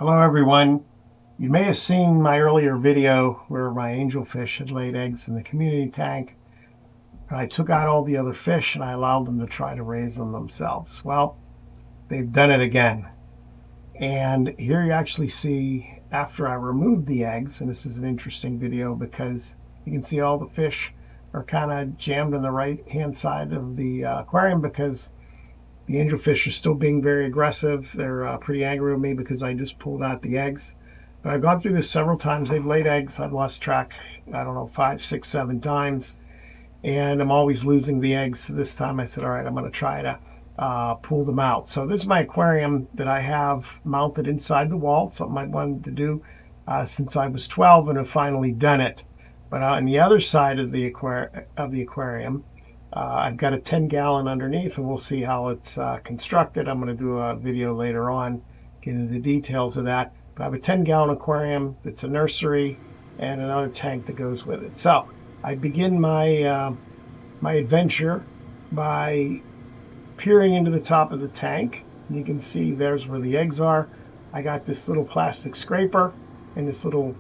Hello everyone. You may have seen my earlier video where my angelfish had laid eggs in the community tank. I took out all the other fish and I allowed them to try to raise them themselves. Well, they've done it again. And here you actually see after I removed the eggs, and this is an interesting video because you can see all the fish are kind of jammed on the right hand side of the aquarium because the angelfish are still being very aggressive. They're pretty angry with me because I just pulled out the eggs. But I've gone through this several times. They've laid eggs. I've lost track, I don't know, 5, 6, 7 times. And I'm always losing the eggs. So this time I said, all right, I'm going to try to pull them out. So this is my aquarium that I have mounted inside the wall. Something I wanted to do since I was 12 and have finally done it. But on the other side of the aquarium, I've got a 10-gallon underneath, and we'll see how it's constructed. I'm going to do a video later on, get into the details of that. But I have a 10-gallon aquarium that's a nursery and another tank that goes with it. So I begin my my adventure by peering into the top of the tank. You can see there's where the eggs are. I got this little plastic scraper and this little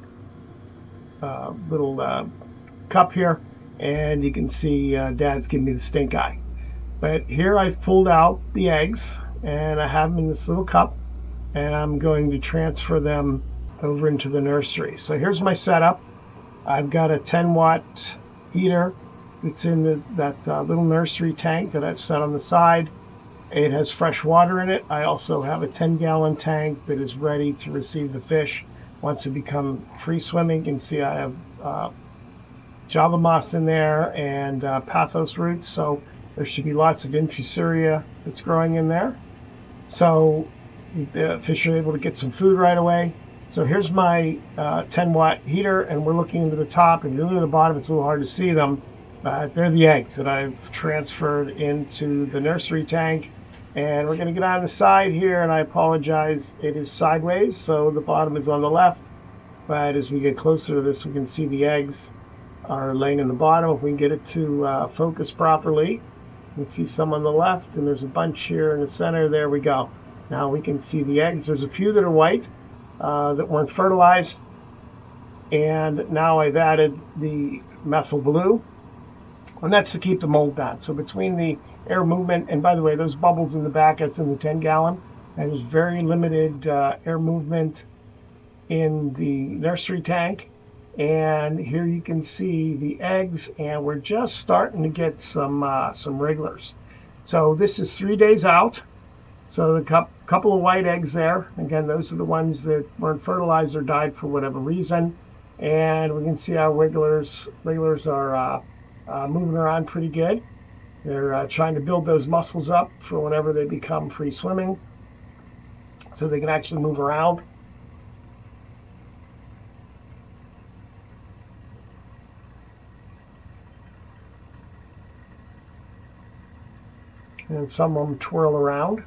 cup here. And you can see Dad's giving me the stink eye. But here I've pulled out the eggs and I have them in this little cup and I'm going to transfer them over into the nursery. So here's my setup. I've got a 10-watt heater that's in that little nursery tank that I've set on the side. It has fresh water in it. I also have a 10-gallon tank that is ready to receive the fish once they become free swimming. You can see I have Java moss in there and pathos roots, so there should be lots of infusoria that's growing in there. So the fish are able to get some food right away. So here's my 10-watt heater, and we're looking into the top, and into the bottom it's a little hard to see them. They're the eggs that I've transferred into the nursery tank, and we're going to get on the side here, and I apologize, it is sideways, so the bottom is on the left, but as we get closer to this we can see the eggs are laying in the bottom. If we can get it to focus properly, you can see some on the left, and there's a bunch here in the center. There we go. Now we can see the eggs. There's a few that are white that weren't fertilized, and now I've added the methyl blue, and that's to keep the mold down. So between the air movement, and by the way, those bubbles in the back, that's in the 10-gallon, and there's very limited air movement in the nursery tank. And here you can see the eggs, and we're just starting to get some wrigglers. So this is 3 days out. So the couple of white eggs there. Again, those are the ones that weren't fertilized or died for whatever reason. And we can see our wrigglers are moving around pretty good. They're trying to build those muscles up for whenever they become free swimming, so they can actually move around. And some of them twirl around.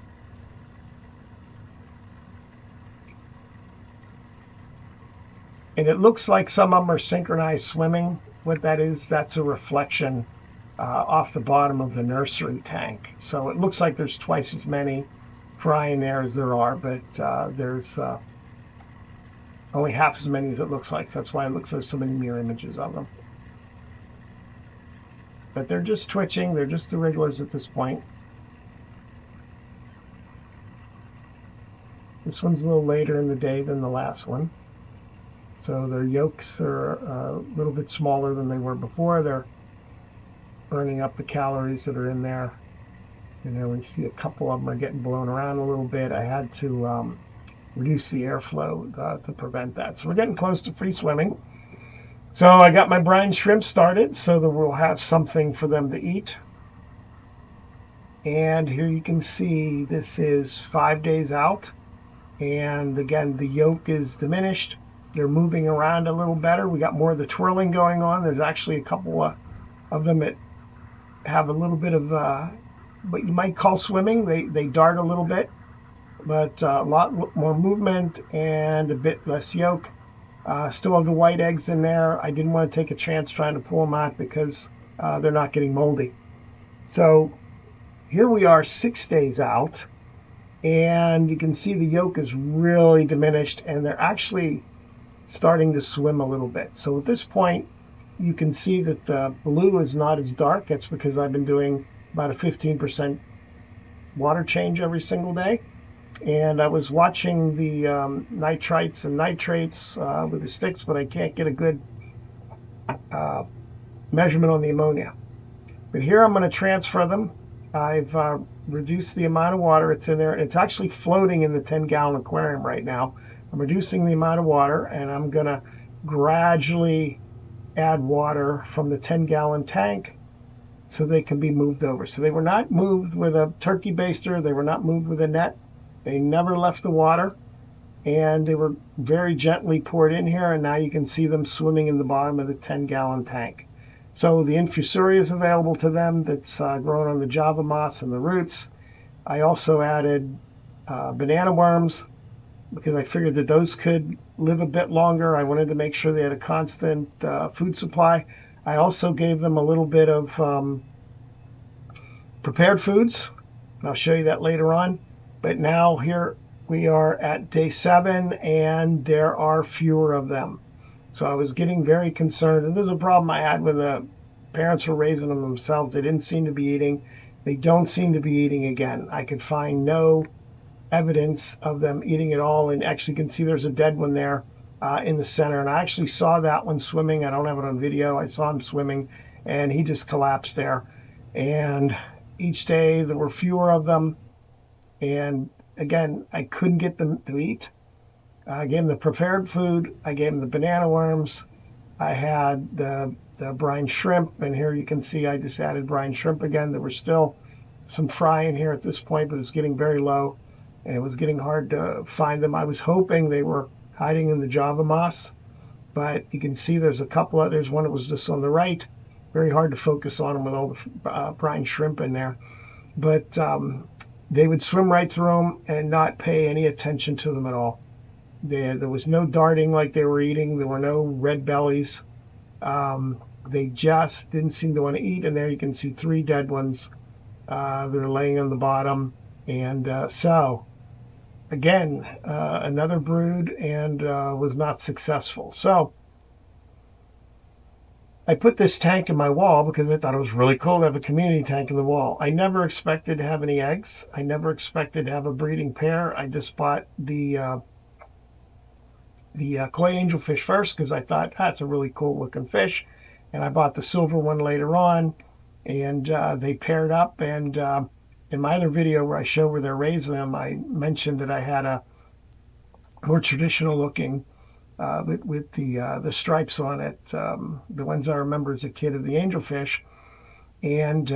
And it looks like some of them are synchronized swimming. What that is, that's a reflection off the bottom of the nursery tank. So it looks like there's twice as many fry in there as there are, but there's only half as many as it looks like. That's why it looks like there's so many mirror images of them. But they're just twitching. They're just the wrigglers at this point. This one's a little later in the day than the last one. So their yolks are a little bit smaller than they were before. They're burning up the calories that are in there. And then we see a couple of them are getting blown around a little bit. I had to reduce the airflow to prevent that. So we're getting close to free swimming. So I got my brine shrimp started so that we'll have something for them to eat. And here you can see this is 5 days out. And again, the yolk is diminished. They're moving around a little better. We got more of the twirling going on. There's actually a couple of them that have a little bit of what you might call swimming. They dart a little bit, but a lot more movement and a bit less yolk. Still have the white eggs in there. I didn't want to take a chance trying to pull them out because they're not getting moldy. So here we are 6 days out, and you can see the yolk is really diminished, and they're actually starting to swim a little bit. So at this point, you can see that the blue is not as dark. That's because I've been doing about a 15% water change every single day. And I was watching the nitrites and nitrates with the sticks, but I can't get a good measurement on the ammonia. But here I'm going to transfer them. I've reduced the amount of water it's in there. It's actually floating in the 10-gallon aquarium right now. I'm reducing the amount of water, and I'm going to gradually add water from the 10-gallon tank so they can be moved over. So they were not moved with a turkey baster. They were not moved with a net. They never left the water, and they were very gently poured in here, and now you can see them swimming in the bottom of the 10-gallon tank. So the infusoria is available to them that's grown on the Java moss and the roots. I also added banana worms because I figured that those could live a bit longer. I wanted to make sure they had a constant food supply. I also gave them a little bit of prepared foods. I'll show you that later on. But now here we are at day 7, and there are fewer of them. So I was getting very concerned, and this is a problem I had when the parents were raising them themselves. They didn't seem to be eating. They don't seem to be eating again. I could find no evidence of them eating at all, and actually you can see there's a dead one there in the center, and I actually saw that one swimming. I don't have it on video. I saw him swimming, and he just collapsed there. And each day there were fewer of them, and again, I couldn't get them to eat. I gave them the prepared food. I gave them the banana worms. I had the brine shrimp, and here you can see I just added brine shrimp again. There was still some fry in here at this point, but it's getting very low, and it was getting hard to find them. I was hoping they were hiding in the Java moss, but you can see there's a couple of, there's one that was just on the right. Very hard to focus on them with all the brine shrimp in there. But they would swim right through them and not pay any attention to them at all. There was no darting like they were eating. There were no red bellies. They just didn't seem to want to eat. And there you can see 3 dead ones that are laying on the bottom. And so, again, another brood, and was not successful. So I put this tank in my wall because I thought it was really cool to have a community tank in the wall. I never expected to have any eggs. I never expected to have a breeding pair. I just bought the koi angelfish first because I thought that's a really cool looking fish, and I bought the silver one later on, and they paired up. And in my other video where I show where they're raising them, I mentioned that I had a more traditional looking with the stripes on it, the ones I remember as a kid of the angelfish, and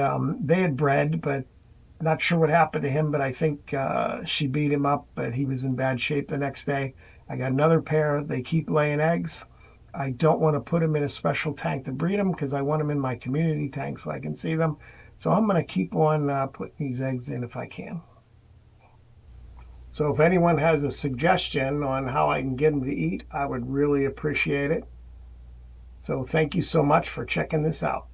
they had bred, but not sure what happened to him. But I think she beat him up, but he was in bad shape the next day. I got another pair. They keep laying eggs. I don't want to put them in a special tank to breed them because I want them in my community tank so I can see them. So I'm going to keep on putting these eggs in if I can. So if anyone has a suggestion on how I can get them to eat, I would really appreciate it. So thank you so much for checking this out.